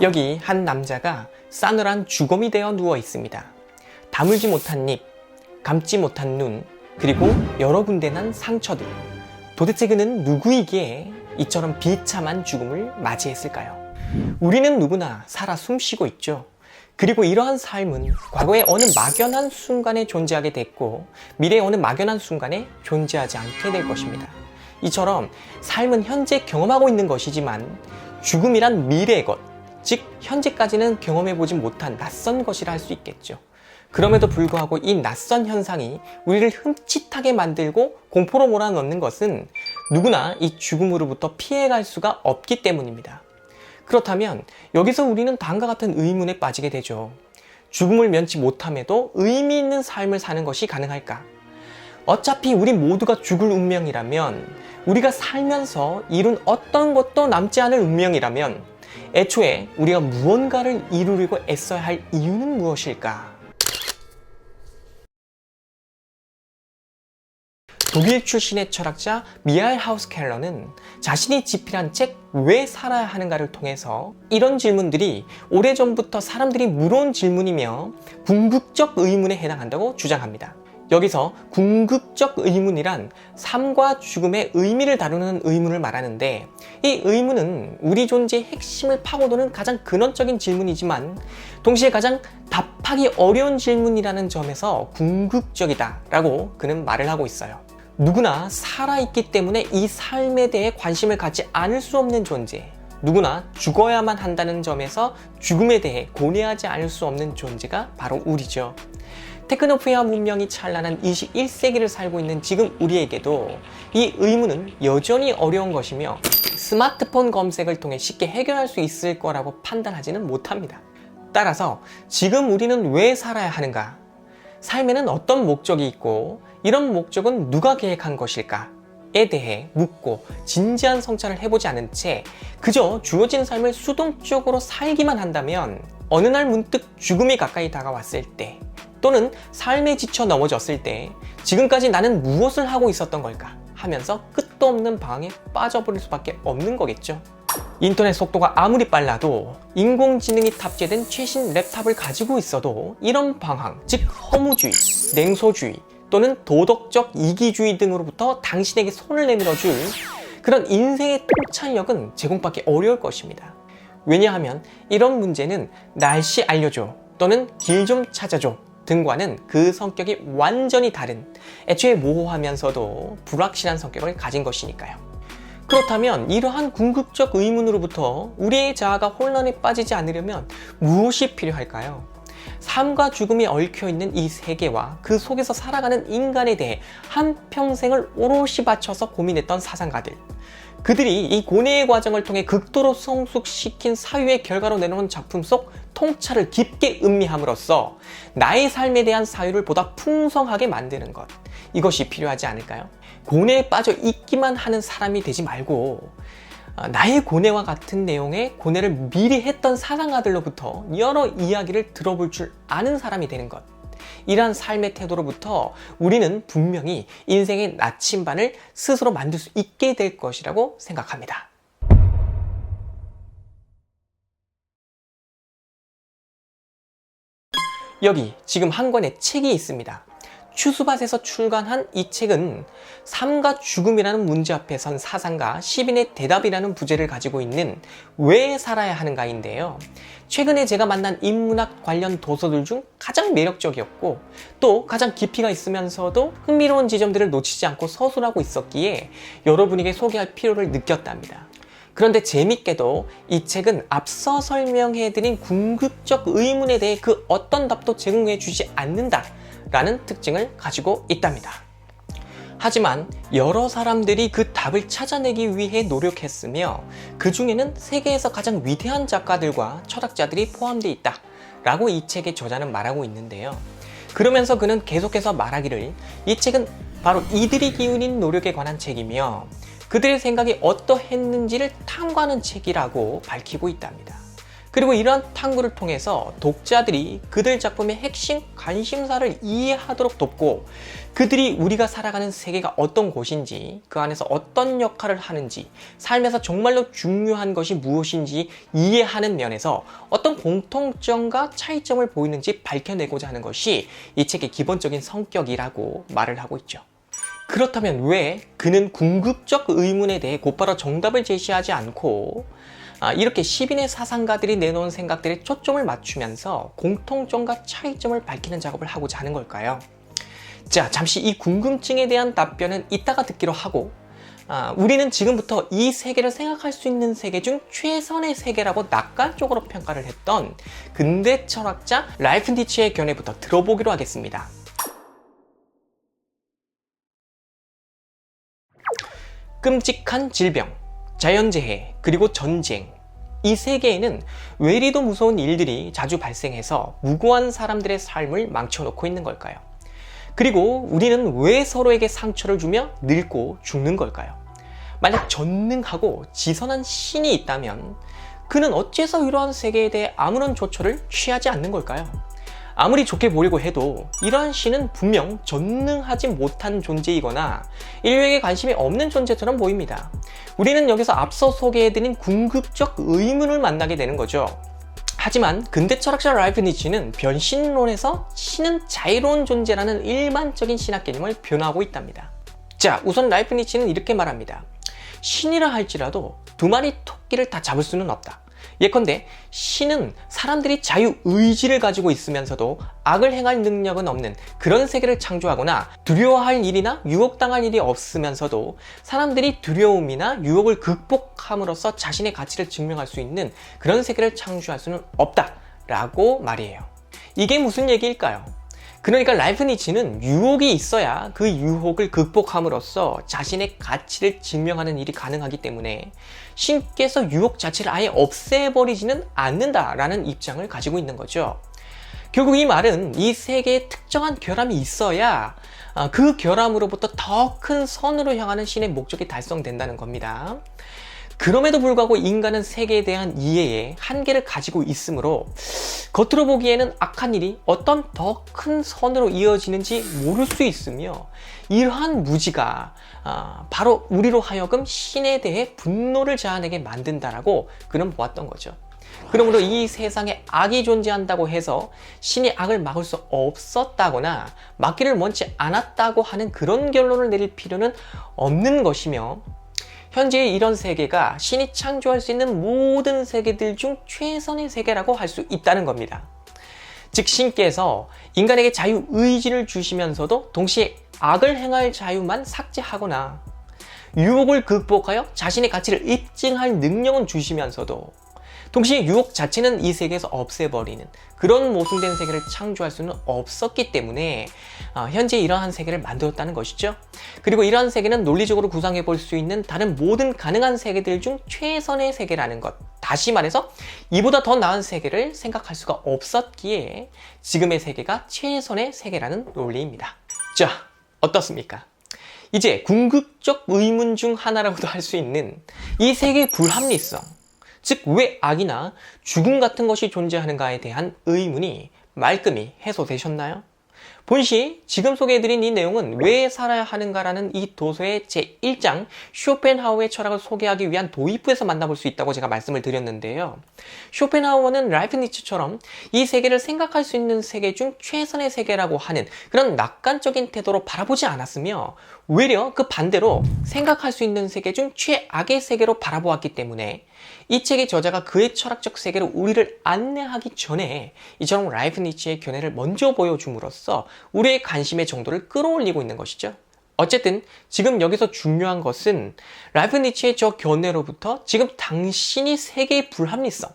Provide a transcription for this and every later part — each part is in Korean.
여기 한 남자가 싸늘한 주검이 되어 누워 있습니다. 다물지 못한 입, 감지 못한 눈, 그리고 여러 군데 난 상처들. 도대체 그는 누구이기에 이처럼 비참한 죽음을 맞이했을까요? 우리는 누구나 살아 숨쉬고 있죠. 그리고 이러한 삶은 과거의 어느 막연한 순간에 존재하게 됐고 미래의 어느 막연한 순간에 존재하지 않게 될 것입니다. 이처럼 삶은 현재 경험하고 있는 것이지만 죽음이란 미래의 것, 즉 현재까지는 경험해보지 못한 낯선 것이라 할 수 있겠죠. 그럼에도 불구하고 이 낯선 현상이 우리를 흠칫하게 만들고 공포로 몰아넣는 것은 누구나 이 죽음으로부터 피해갈 수가 없기 때문입니다. 그렇다면 여기서 우리는 다음과 같은 의문에 빠지게 되죠. 죽음을 면치 못함에도 의미 있는 삶을 사는 것이 가능할까? 어차피 우리 모두가 죽을 운명이라면, 우리가 살면서 이룬 어떤 것도 남지 않을 운명이라면 애초에 우리가 무언가를 이루려고 애써야 할 이유는 무엇일까? 독일 출신의 철학자 미하엘 하우스켈러는 자신이 집필한 책 왜 살아야 하는가를 통해서 이런 질문들이 오래전부터 사람들이 물어온 질문이며 궁극적 의문에 해당한다고 주장합니다. 여기서 궁극적 의문이란 삶과 죽음의 의미를 다루는 의문을 말하는데, 이 의문은 우리 존재의 핵심을 파고드는 가장 근원적인 질문이지만 동시에 가장 답하기 어려운 질문이라는 점에서 궁극적이다라고 그는 말을 하고 있어요. 누구나 살아있기 때문에 이 삶에 대해 관심을 갖지 않을 수 없는 존재, 누구나 죽어야만 한다는 점에서 죽음에 대해 고뇌하지 않을 수 없는 존재가 바로 우리죠. 테크노프야 문명이 찬란한 21세기를 살고 있는 지금 우리에게도 이 의문은 여전히 어려운 것이며 스마트폰 검색을 통해 쉽게 해결할 수 있을 거라고 판단하지는 못합니다. 따라서 지금 우리는 왜 살아야 하는가? 삶에는 어떤 목적이 있고 이런 목적은 누가 계획한 것일까에 대해 묻고 진지한 성찰을 해보지 않은 채 그저 주어진 삶을 수동적으로 살기만 한다면 어느 날 문득 죽음이 가까이 다가왔을 때, 또는 삶에 지쳐 넘어졌을 때 지금까지 나는 무엇을 하고 있었던 걸까 하면서 끝도 없는 방황에 빠져버릴 수밖에 없는 거겠죠. 인터넷 속도가 아무리 빨라도 인공지능이 탑재된 최신 랩탑을 가지고 있어도 이런 방황, 즉 허무주의, 냉소주의 또는 도덕적 이기주의 등으로부터 당신에게 손을 내밀어줄 그런 인생의 통찰력은 제공받기 어려울 것입니다. 왜냐하면 이런 문제는 날씨 알려줘 또는 길 좀 찾아줘 등과는 그 성격이 완전히 다른, 애초에 모호하면서도 불확실한 성격을 가진 것이니까요. 그렇다면 이러한 궁극적 의문으로부터 우리의 자아가 혼란에 빠지지 않으려면 무엇이 필요할까요? 삶과 죽음이 얽혀있는 이 세계와 그 속에서 살아가는 인간에 대해 한평생을 오롯이 바쳐서 고민했던 사상가들, 그들이 이 고뇌의 과정을 통해 극도로 성숙시킨 사유의 결과로 내놓은 작품 속 통찰을 깊게 음미함으로써 나의 삶에 대한 사유를 보다 풍성하게 만드는 것, 이것이 필요하지 않을까요? 고뇌에 빠져 있기만 하는 사람이 되지 말고 나의 고뇌와 같은 내용의 고뇌를 미리 했던 사상가들로부터 여러 이야기를 들어볼 줄 아는 사람이 되는 것, 이러한 삶의 태도로부터 우리는 분명히 인생의 나침반을 스스로 만들 수 있게 될 것이라고 생각합니다. 여기 지금 한 권의 책이 있습니다. 추수밭에서 출간한 이 책은 삶과 죽음이라는 문제 앞에 선 사상가 시빈의 대답이라는 부제를 가지고 있는 왜 살아야 하는가인데요. 최근에 제가 만난 인문학 관련 도서들 중 가장 매력적이었고 또 가장 깊이가 있으면서도 흥미로운 지점들을 놓치지 않고 서술하고 있었기에 여러분에게 소개할 필요를 느꼈답니다. 그런데 재밌게도 이 책은 앞서 설명해드린 궁극적 의문에 대해 그 어떤 답도 제공해 주지 않는다 라는 특징을 가지고 있답니다. 하지만 여러 사람들이 그 답을 찾아내기 위해 노력했으며 그 중에는 세계에서 가장 위대한 작가들과 철학자들이 포함되어 있다 라고 이 책의 저자는 말하고 있는데요. 그러면서 그는 계속해서 말하기를 이 책은 바로 이들이 기울인 노력에 관한 책이며 그들의 생각이 어떠했는지를 탐구하는 책이라고 밝히고 있답니다. 그리고 이러한 탐구를 통해서 독자들이 그들 작품의 핵심 관심사를 이해하도록 돕고 그들이 우리가 살아가는 세계가 어떤 곳인지, 그 안에서 어떤 역할을 하는지, 삶에서 정말로 중요한 것이 무엇인지 이해하는 면에서 어떤 공통점과 차이점을 보이는지 밝혀내고자 하는 것이 이 책의 기본적인 성격이라고 말을 하고 있죠. 그렇다면 왜 그는 궁극적 의문에 대해 곧바로 정답을 제시하지 않고 이렇게 시인의 사상가들이 내놓은 생각들에 초점을 맞추면서 공통점과 차이점을 밝히는 작업을 하고자 하는 걸까요? 자, 잠시 이 궁금증에 대한 답변은 이따가 듣기로 하고 우리는 지금부터 이 세계를 생각할 수 있는 세계 중 최선의 세계라고 낙관적으로 평가를 했던 근대 철학자 랄프 니츠의 견해부터 들어보기로 하겠습니다. 끔찍한 질병, 자연재해, 그리고 전쟁. 이 세계에는 외리도 무서운 일들이 자주 발생해서 무고한 사람들의 삶을 망쳐놓고 있는 걸까요? 그리고 우리는 왜 서로에게 상처를 주며 늙고 죽는 걸까요? 만약 전능하고 지선한 신이 있다면 그는 어째서 이러한 세계에 대해 아무런 조처를 취하지 않는 걸까요? 아무리 좋게 보려고 해도 이러한 신은 분명 전능하지 못한 존재이거나 인류에게 관심이 없는 존재처럼 보입니다. 우리는 여기서 앞서 소개해드린 궁극적 의문을 만나게 되는 거죠. 하지만 근대 철학자 랄프 니츠는 변신론에서 신은 자유로운 존재라는 일반적인 신학 개념을 변화하고 있답니다. 자, 우선 랄프 니츠는 이렇게 말합니다. 신이라 할지라도 두 마리 토끼를 다 잡을 수는 없다. 예컨대 신은 사람들이 자유의지를 가지고 있으면서도 악을 행할 능력은 없는 그런 세계를 창조하거나 두려워할 일이나 유혹당할 일이 없으면서도 사람들이 두려움이나 유혹을 극복함으로써 자신의 가치를 증명할 수 있는 그런 세계를 창조할 수는 없다라고 말이에요. 이게 무슨 얘기일까요? 그러니까 랄프 니츠는 유혹이 있어야 그 유혹을 극복함으로써 자신의 가치를 증명하는 일이 가능하기 때문에 신께서 유혹 자체를 아예 없애버리지는 않는다라는 입장을 가지고 있는 거죠. 결국 이 말은 이 세계에 특정한 결함이 있어야 그 결함으로부터 더 큰 선으로 향하는 신의 목적이 달성된다는 겁니다. 그럼에도 불구하고 인간은 세계에 대한 이해에 한계를 가지고 있으므로 겉으로 보기에는 악한 일이 어떤 더 큰 선으로 이어지는지 모를 수 있으며 이러한 무지가 바로 우리로 하여금 신에 대해 분노를 자아내게 만든다라고 그는 보았던 거죠. 그러므로 이 세상에 악이 존재한다고 해서 신이 악을 막을 수 없었다거나 막기를 원치 않았다고 하는 그런 결론을 내릴 필요는 없는 것이며 현재의 이런 세계가 신이 창조할 수 있는 모든 세계들 중 최선의 세계라고 할 수 있다는 겁니다. 즉 신께서 인간에게 자유의지를 주시면서도 동시에 악을 행할 자유만 삭제하거나 유혹을 극복하여 자신의 가치를 입증할 능력은 주시면서도 동시에 유혹 자체는 이 세계에서 없애버리는 그런 모순된 세계를 창조할 수는 없었기 때문에 현재 이러한 세계를 만들었다는 것이죠. 그리고 이러한 세계는 논리적으로 구상해 볼 수 있는 다른 모든 가능한 세계들 중 최선의 세계라는 것. 다시 말해서 이보다 더 나은 세계를 생각할 수가 없었기에 지금의 세계가 최선의 세계라는 논리입니다. 자, 어떻습니까? 이제 궁극적 의문 중 하나라고도 할 수 있는 이 세계의 불합리성, 즉 왜 악이나 죽음 같은 것이 존재하는가에 대한 의문이 말끔히 해소되셨나요? 본시 지금 소개해드린 이 내용은 왜 살아야 하는가라는 이 도서의 제1장 쇼펜하우어의 철학을 소개하기 위한 도입부에서 만나볼 수 있다고 제가 말씀을 드렸는데요. 쇼펜하우어는 랄프 니츠처럼 이 세계를 생각할 수 있는 세계 중 최선의 세계라고 하는 그런 낙관적인 태도로 바라보지 않았으며 오히려 그 반대로 생각할 수 있는 세계 중 최악의 세계로 바라보았기 때문에 이 책의 저자가 그의 철학적 세계로 우리를 안내하기 전에 이처럼 랄프 니츠의 견해를 먼저 보여줌으로써 우리의 관심의 정도를 끌어올리고 있는 것이죠. 어쨌든 지금 여기서 중요한 것은 랄프 니츠의 저 견해로부터 지금 당신이 세계의 불합리성,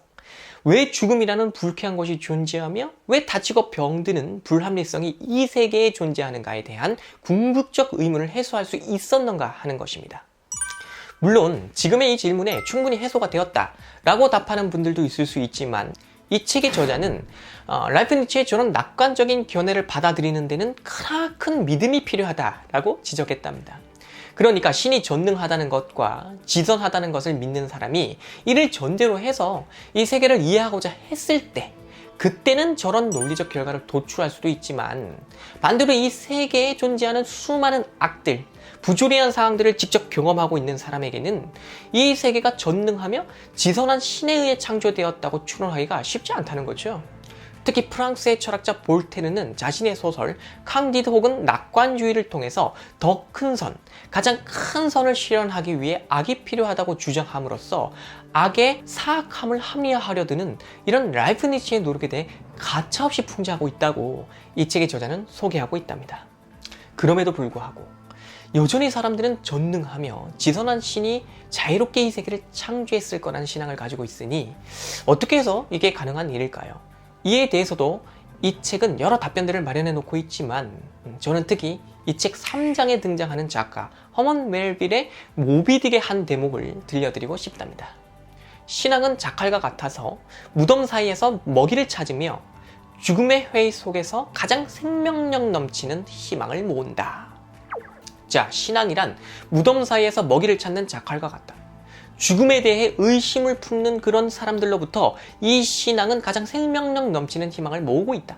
왜 죽음이라는 불쾌한 것이 존재하며 왜 다치고 병드는 불합리성이 이 세계에 존재하는가에 대한 궁극적 의문을 해소할 수 있었는가 하는 것입니다. 물론 지금의 이 질문에 충분히 해소가 되었다라고 답하는 분들도 있을 수 있지만 이 책의 저자는 랄프 니츠의 저런 낙관적인 견해를 받아들이는 데는 크나큰 믿음이 필요하다라고 지적했답니다. 그러니까 신이 전능하다는 것과 지선하다는 것을 믿는 사람이 이를 전제로 해서 이 세계를 이해하고자 했을 때 그때는 저런 논리적 결과를 도출할 수도 있지만 반대로 이 세계에 존재하는 수많은 악들, 부조리한 상황들을 직접 경험하고 있는 사람에게는 이 세계가 전능하며 지선한 신에 의해 창조되었다고 추론하기가 쉽지 않다는 거죠. 특히 프랑스의 철학자 볼테르는 자신의 소설 캉디드 혹은 낙관주의를 통해서 더 큰 선, 가장 큰 선을 실현하기 위해 악이 필요하다고 주장함으로써 악의 사악함을 합리화하려 드는 이런 라이프니츠의 노력에 대해 가차없이 풍자하고 있다고 이 책의 저자는 소개하고 있답니다. 그럼에도 불구하고 여전히 사람들은 전능하며 지선한 신이 자유롭게 이 세계를 창조했을 거라는 신앙을 가지고 있으니 어떻게 해서 이게 가능한 일일까요? 이에 대해서도 이 책은 여러 답변들을 마련해 놓고 있지만 저는 특히 이 책 3장에 등장하는 작가 허먼 멜빌의 모비딕의 한 대목을 들려드리고 싶답니다. 신앙은 자칼과 같아서 무덤 사이에서 먹이를 찾으며 죽음의 회의 속에서 가장 생명력 넘치는 희망을 모은다. 자, 신앙이란 무덤 사이에서 먹이를 찾는 자칼과 같다. 죽음에 대해 의심을 품는 그런 사람들로부터 이 신앙은 가장 생명력 넘치는 희망을 모으고 있다.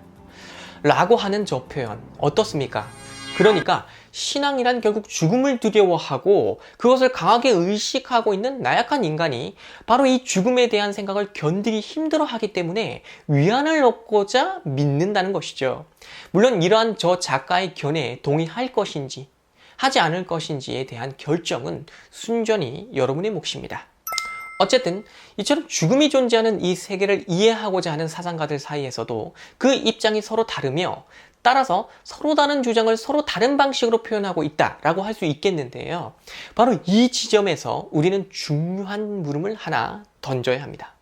라고 하는 저 표현 어떻습니까? 그러니까 신앙이란 결국 죽음을 두려워하고 그것을 강하게 의식하고 있는 나약한 인간이 바로 이 죽음에 대한 생각을 견디기 힘들어하기 때문에 위안을 얻고자 믿는다는 것이죠. 물론 이러한 저 작가의 견해에 동의할 것인지 하지 않을 것인지에 대한 결정은 순전히 여러분의 몫입니다. 어쨌든 이처럼 죽음이 존재하는 이 세계를 이해하고자 하는 사상가들 사이에서도 그 입장이 서로 다르며 따라서 서로 다른 주장을 서로 다른 방식으로 표현하고 있다라고 할 수 있겠는데요. 바로 이 지점에서 우리는 중요한 물음을 하나 던져야 합니다.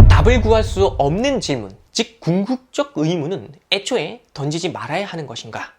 답을 구할 수 없는 질문, 즉 궁극적 의문은 애초에 던지지 말아야 하는 것인가?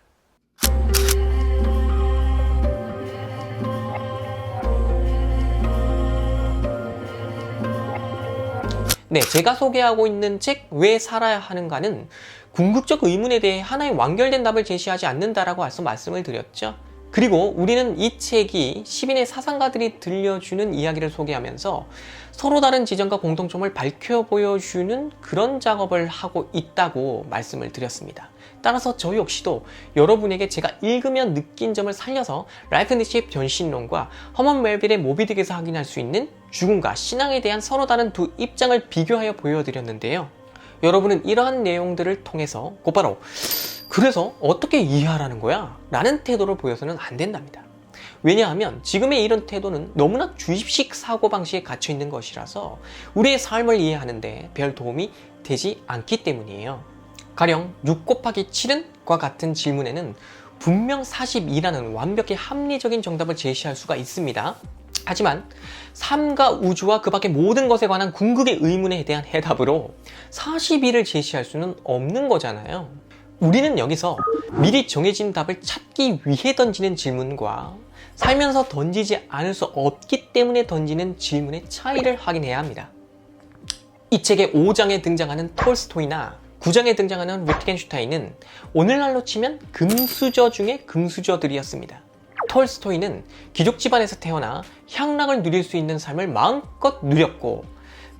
네, 제가 소개하고 있는 책 왜 살아야 하는가는 궁극적 의문에 대해 하나의 완결된 답을 제시하지 않는다라고 앞서 말씀을 드렸죠. 그리고 우리는 이 책이 시민의 사상가들이 들려주는 이야기를 소개하면서 서로 다른 지점과 공통점을 밝혀 보여주는 그런 작업을 하고 있다고 말씀을 드렸습니다. 따라서 저 역시도 여러분에게 제가 읽으며 느낀 점을 살려서 라이프니츠의 변신론과 허먼 멜빌의 모비딕에서 확인할 수 있는 죽음과 신앙에 대한 서로 다른 두 입장을 비교하여 보여드렸는데요. 여러분은 이러한 내용들을 통해서 곧바로 그래서 어떻게 이해하라는 거야? 라는 태도를 보여서는 안 된답니다. 왜냐하면 지금의 이런 태도는 너무나 주입식 사고방식에 갇혀 있는 것이라서 우리의 삶을 이해하는데 별 도움이 되지 않기 때문이에요. 가령 6 곱하기 7은? 과 같은 질문에는 분명 42라는 완벽히 합리적인 정답을 제시할 수가 있습니다. 하지만 삶과 우주와 그 밖의 모든 것에 관한 궁극의 의문에 대한 해답으로 42를 제시할 수는 없는 거잖아요. 우리는 여기서 미리 정해진 답을 찾기 위해 던지는 질문과 살면서 던지지 않을 수 없기 때문에 던지는 질문의 차이를 확인해야 합니다. 이 책의 5장에 등장하는 톨스토이나 9장에 등장하는 위트겐슈타인은 오늘날로 치면 금수저 중에 금수저들이었습니다. 톨스토이는 귀족 집안에서 태어나 향락을 누릴 수 있는 삶을 마음껏 누렸고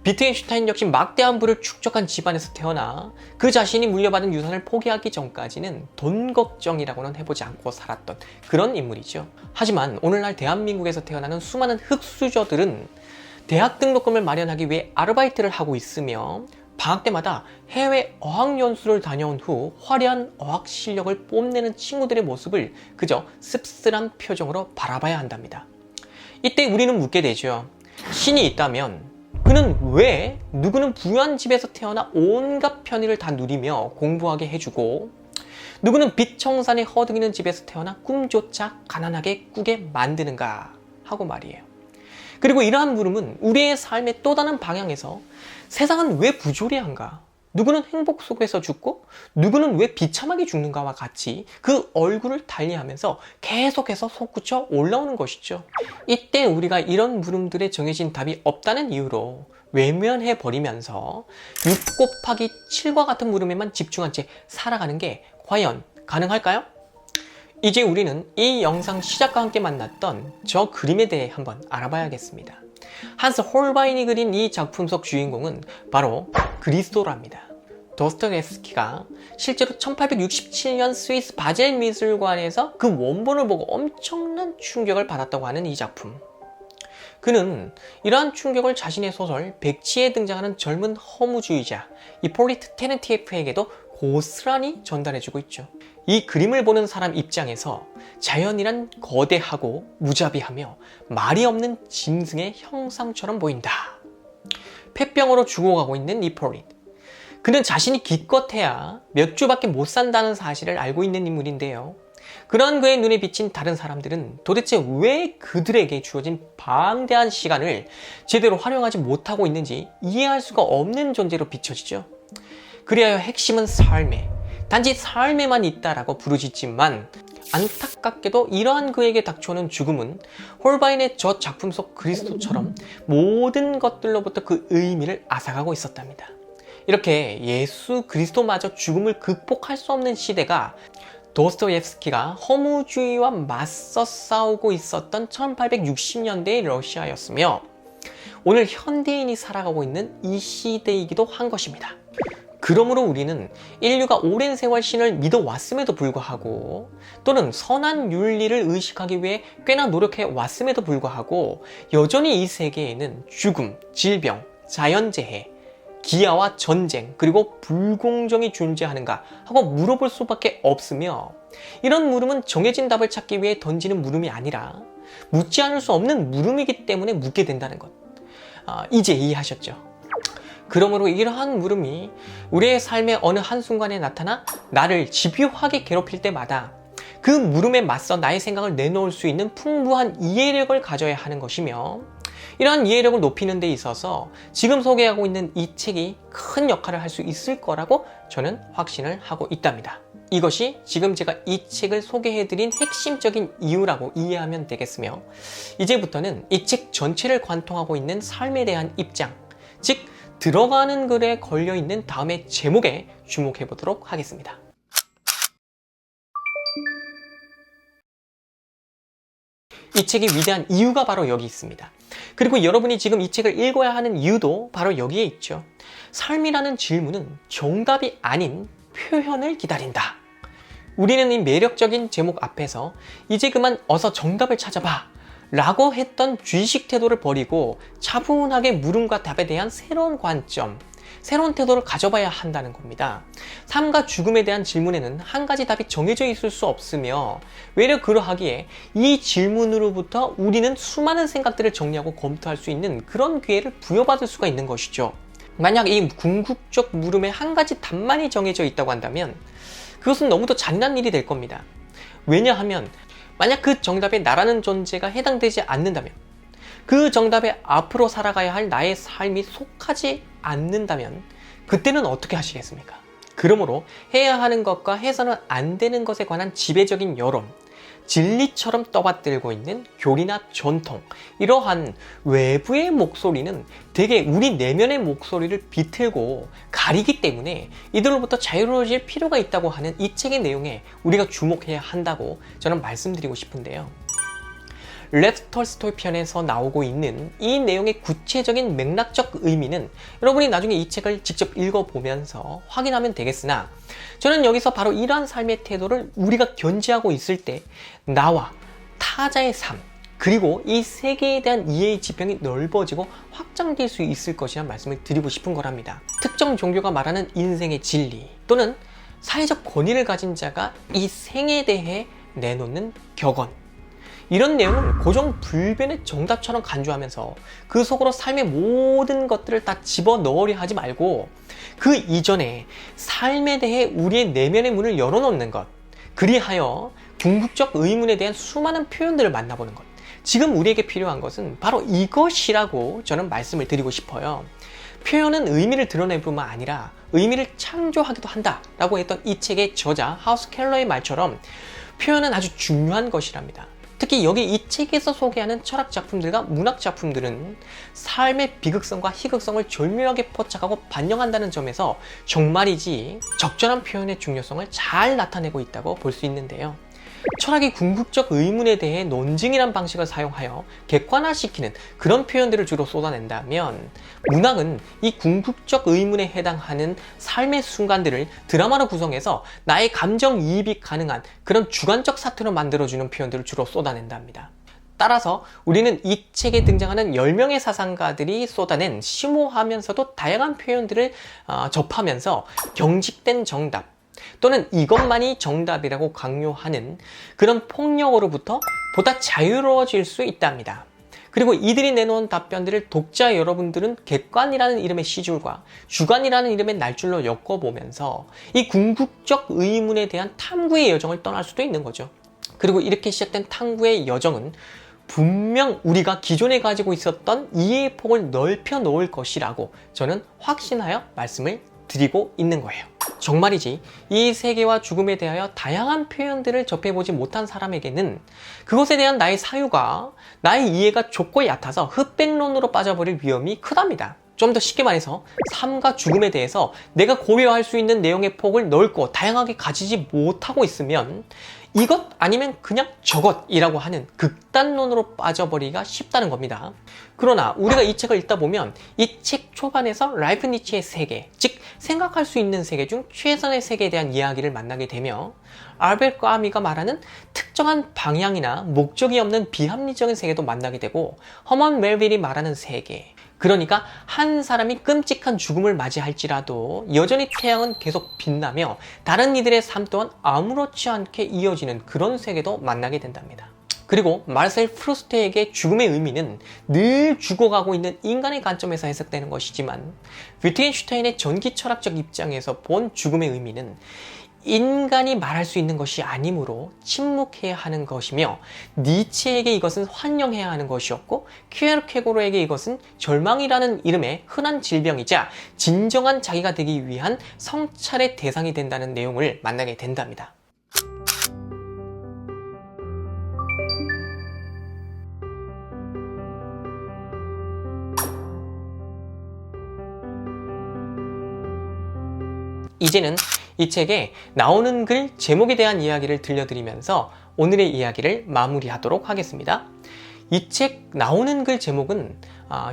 위트겐슈타인 역시 막대한 부를 축적한 집안에서 태어나 그 자신이 물려받은 유산을 포기하기 전까지는 돈 걱정이라고는 해보지 않고 살았던 그런 인물이죠. 하지만 오늘날 대한민국에서 태어나는 수많은 흑수저들은 대학 등록금을 마련하기 위해 아르바이트를 하고 있으며 방학 때마다 해외 어학연수를 다녀온 후 화려한 어학 실력을 뽐내는 친구들의 모습을 그저 씁쓸한 표정으로 바라봐야 한답니다. 이때 우리는 묻게 되죠. 신이 있다면 그는 왜 누구는 부유한 집에서 태어나 온갖 편의를 다 누리며 공부하게 해주고 누구는 빛청산에 허둥이는 집에서 태어나 꿈조차 가난하게 꾸게 만드는가 하고 말이에요. 그리고 이러한 물음은 우리의 삶의 또 다른 방향에서 세상은 왜 부조리한가? 누구는 행복 속에서 죽고 누구는 왜 비참하게 죽는가와 같이 그 얼굴을 달리하면서 계속해서 솟구쳐 올라오는 것이죠. 이때 우리가 이런 물음들에 정해진 답이 없다는 이유로 외면해버리면서 6 곱하기 7과 같은 물음에만 집중한 채 살아가는 게 과연 가능할까요? 이제 우리는 이 영상 시작과 함께 만났던 저 그림에 대해 한번 알아봐야겠습니다. 한스 홀바인이 그린 이 작품 속 주인공은 바로 그리스도랍니다. 도스토옙스키가 실제로 1867년 스위스 바젤 미술관에서 그 원본을 보고 엄청난 충격을 받았다고 하는 이 작품. 그는 이러한 충격을 자신의 소설 백치에 등장하는 젊은 허무주의자 이폴리트 테르티에프에게도 고스란히 전달해주고 있죠. 이 그림을 보는 사람 입장에서 자연이란 거대하고 무자비하며 말이 없는 짐승의 형상처럼 보인다. 폐병으로 죽어가고 있는 이폴리트. 그는 자신이 기껏해야 몇 주밖에 못 산다는 사실을 알고 있는 인물인데요. 그런 그의 눈에 비친 다른 사람들은 도대체 왜 그들에게 주어진 방대한 시간을 제대로 활용하지 못하고 있는지 이해할 수가 없는 존재로 비춰지죠. 그리하여 핵심은 삶에, 단지 삶에만 있다라고 부르짖지만 안타깝게도 이러한 그에게 닥쳐오는 죽음은 홀바인의 저 작품 속 그리스도처럼 모든 것들로부터 그 의미를 앗아가고 있었답니다. 이렇게 예수 그리스도마저 죽음을 극복할 수 없는 시대가 도스토옙스키가 허무주의와 맞서 싸우고 있었던 1860년대의 러시아였으며 오늘 현대인이 살아가고 있는 이 시대이기도 한 것입니다. 그러므로 우리는 인류가 오랜 세월 신을 믿어왔음에도 불구하고 또는 선한 윤리를 의식하기 위해 꽤나 노력해 왔음에도 불구하고 여전히 이 세계에는 죽음, 질병, 자연재해, 기아와 전쟁, 그리고 불공정이 존재하는가 하고 물어볼 수밖에 없으며 이런 물음은 정해진 답을 찾기 위해 던지는 물음이 아니라 묻지 않을 수 없는 물음이기 때문에 묻게 된다는 것. 이제 이해하셨죠? 그러므로 이러한 물음이 우리의 삶의 어느 한순간에 나타나 나를 집요하게 괴롭힐 때마다 그 물음에 맞서 나의 생각을 내놓을 수 있는 풍부한 이해력을 가져야 하는 것이며 이러한 이해력을 높이는 데 있어서 지금 소개하고 있는 이 책이 큰 역할을 할 수 있을 거라고 저는 확신을 하고 있답니다. 이것이 지금 제가 이 책을 소개해드린 핵심적인 이유라고 이해하면 되겠으며 이제부터는 이 책 전체를 관통하고 있는 삶에 대한 입장, 즉 들어가는 글에 걸려있는 다음의 제목에 주목해 보도록 하겠습니다. 이 책이 위대한 이유가 바로 여기 있습니다. 그리고 여러분이 지금 이 책을 읽어야 하는 이유도 바로 여기에 있죠. 삶이라는 질문은 정답이 아닌 표현을 기다린다. 우리는 이 매력적인 제목 앞에서 이제 그만 어서 정답을 찾아봐 라고 했던 쥐식 태도를 버리고 차분하게 물음과 답에 대한 새로운 관점, 새로운 태도를 가져봐야 한다는 겁니다. 삶과 죽음에 대한 질문에는 한 가지 답이 정해져 있을 수 없으며 외려 그러하기에 이 질문으로부터 우리는 수많은 생각들을 정리하고 검토할 수 있는 그런 기회를 부여받을 수가 있는 것이죠. 만약 이 궁극적 물음에 한 가지 답만이 정해져 있다고 한다면 그것은 너무도 잔인한 일이 될 겁니다. 왜냐하면 만약 그 정답에 나라는 존재가 해당되지 않는다면, 그 정답에 앞으로 살아가야 할 나의 삶이 속하지 않는다면 그때는 어떻게 하시겠습니까? 그러므로 해야 하는 것과 해서는 안 되는 것에 관한 지배적인 여론, 진리처럼 떠받들고 있는 교리나 전통, 이러한 외부의 목소리는 대개 우리 내면의 목소리를 비틀고 가리기 때문에 이들로부터 자유로워질 필요가 있다고 하는 이 책의 내용에 우리가 주목해야 한다고 저는 말씀드리고 싶은데요. 레브 톨스토이 편에서 나오고 있는 이 내용의 구체적인 맥락적 의미는 여러분이 나중에 이 책을 직접 읽어보면서 확인하면 되겠으나 저는 여기서 바로 이러한 삶의 태도를 우리가 견지하고 있을 때 나와 타자의 삶, 그리고 이 세계에 대한 이해의 지평이 넓어지고 확장될 수 있을 것이라는 말씀을 드리고 싶은 거랍니다. 특정 종교가 말하는 인생의 진리 또는 사회적 권위를 가진 자가 이 생에 대해 내놓는 격언, 이런 내용을 고정불변의 정답처럼 간주하면서 그 속으로 삶의 모든 것들을 다 집어넣으려 하지 말고 그 이전에 삶에 대해 우리의 내면의 문을 열어놓는 것, 그리하여 궁극적 의문에 대한 수많은 표현들을 만나보는 것. 지금 우리에게 필요한 것은 바로 이것이라고 저는 말씀을 드리고 싶어요. 표현은 의미를 드러낼 뿐만 아니라 의미를 창조하기도 한다라고 했던 이 책의 저자 하우스 켈러의 말처럼 표현은 아주 중요한 것이랍니다. 특히 여기 이 책에서 소개하는 철학 작품들과 문학 작품들은 삶의 비극성과 희극성을 절묘하게 포착하고 반영한다는 점에서 정말이지 적절한 표현의 중요성을 잘 나타내고 있다고 볼 수 있는데요. 철학이 궁극적 의문에 대해 논증이란 방식을 사용하여 객관화시키는 그런 표현들을 주로 쏟아낸다면, 문학은 이 궁극적 의문에 해당하는 삶의 순간들을 드라마로 구성해서 나의 감정이입이 가능한 그런 주관적 사투로 만들어주는 표현들을 주로 쏟아낸답니다. 따라서 우리는 이 책에 등장하는 10명의 사상가들이 쏟아낸 심오하면서도 다양한 표현들을 접하면서 경직된 정답 또는 이것만이 정답이라고 강요하는 그런 폭력으로부터 보다 자유로워질 수 있답니다. 그리고 이들이 내놓은 답변들을 독자 여러분들은 객관이라는 이름의 시줄과 주관이라는 이름의 날줄로 엮어보면서 이 궁극적 의문에 대한 탐구의 여정을 떠날 수도 있는 거죠. 그리고 이렇게 시작된 탐구의 여정은 분명 우리가 기존에 가지고 있었던 이해의 폭을 넓혀 놓을 것이라고 저는 확신하여 말씀을 드리고 있는 거예요. 정말이지 이 세계와 죽음에 대하여 다양한 표현들을 접해보지 못한 사람에게는 그것에 대한 나의 사유가, 나의 이해가 좁고 얕아서 흑백론으로 빠져버릴 위험이 크답니다. 좀 더 쉽게 말해서 삶과 죽음에 대해서 내가 고려할 수 있는 내용의 폭을 넓고 다양하게 가지지 못하고 있으면 이것 아니면 그냥 저것이라고 하는 극단론으로 빠져버리기가 쉽다는 겁니다. 그러나 우리가 이 책을 읽다 보면 이 책 초반에서 라이프니츠의 세계, 즉 생각할 수 있는 세계 중 최선의 세계에 대한 이야기를 만나게 되며, 알베르 까미가 말하는 특정한 방향이나 목적이 없는 비합리적인 세계도 만나게 되고, 허먼 멜빌이 말하는 세계, 그러니까 한 사람이 끔찍한 죽음을 맞이할지라도 여전히 태양은 계속 빛나며 다른 이들의 삶 또한 아무렇지 않게 이어지는 그런 세계도 만나게 된답니다. 그리고 마르셀 프루스트에게 죽음의 의미는 늘 죽어가고 있는 인간의 관점에서 해석되는 것이지만, 위트겐슈타인의 전기 철학적 입장에서 본 죽음의 의미는 인간이 말할 수 있는 것이 아니므로 침묵해야 하는 것이며, 니체에게 이것은 환영해야 하는 것이었고, 키에르케고르에게 이것은 절망이라는 이름의 흔한 질병이자 진정한 자기가 되기 위한 성찰의 대상이 된다는 내용을 만나게 된답니다. 이제는 이 책에 나오는 글 제목에 대한 이야기를 들려드리면서 오늘의 이야기를 마무리하도록 하겠습니다. 이 책 나오는 글 제목은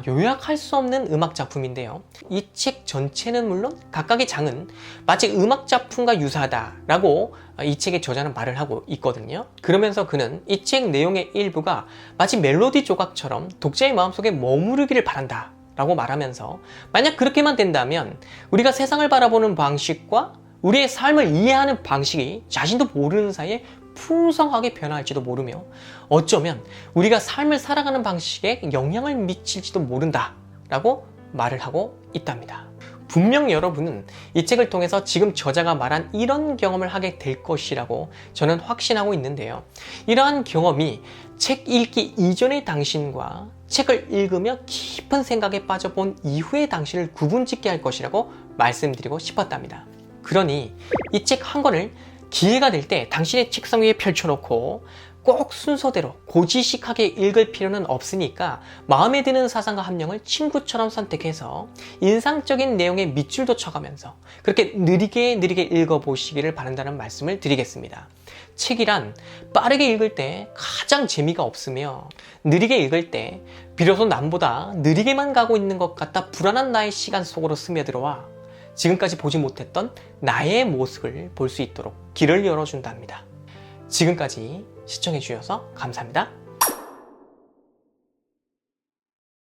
요약할 수 없는 음악 작품인데요. 이 책 전체는 물론 각각의 장은 마치 음악 작품과 유사하다라고 이 책의 저자는 말을 하고 있거든요. 그러면서 그는 이 책 내용의 일부가 마치 멜로디 조각처럼 독자의 마음속에 머무르기를 바란다 라고 말하면서, 만약 그렇게만 된다면 우리가 세상을 바라보는 방식과 우리의 삶을 이해하는 방식이 자신도 모르는 사이에 풍성하게 변화할지도 모르며, 어쩌면 우리가 삶을 살아가는 방식에 영향을 미칠지도 모른다 라고 말을 하고 있답니다. 분명 여러분은 이 책을 통해서 지금 저자가 말한 이런 경험을 하게 될 것이라고 저는 확신하고 있는데요. 이러한 경험이 책 읽기 이전의 당신과 책을 읽으며 깊은 생각에 빠져본 이후의 당신을 구분짓게 할 것이라고 말씀드리고 싶었답니다. 그러니 이 책 한 권을 기회가 될 때 당신의 책상 위에 펼쳐놓고 꼭 순서대로 고지식하게 읽을 필요는 없으니까 마음에 드는 사상가 한 명을 친구처럼 선택해서 인상적인 내용에 밑줄도 쳐가면서 그렇게 느리게 읽어보시기를 바란다는 말씀을 드리겠습니다. 책이란 빠르게 읽을 때 가장 재미가 없으며, 느리게 읽을 때 비로소 남보다 느리게만 가고 있는 것 같다 불안한 나의 시간 속으로 스며들어와 지금까지 보지 못했던 나의 모습을 볼 수 있도록 길을 열어준답니다. 지금까지 시청해주셔서 감사합니다.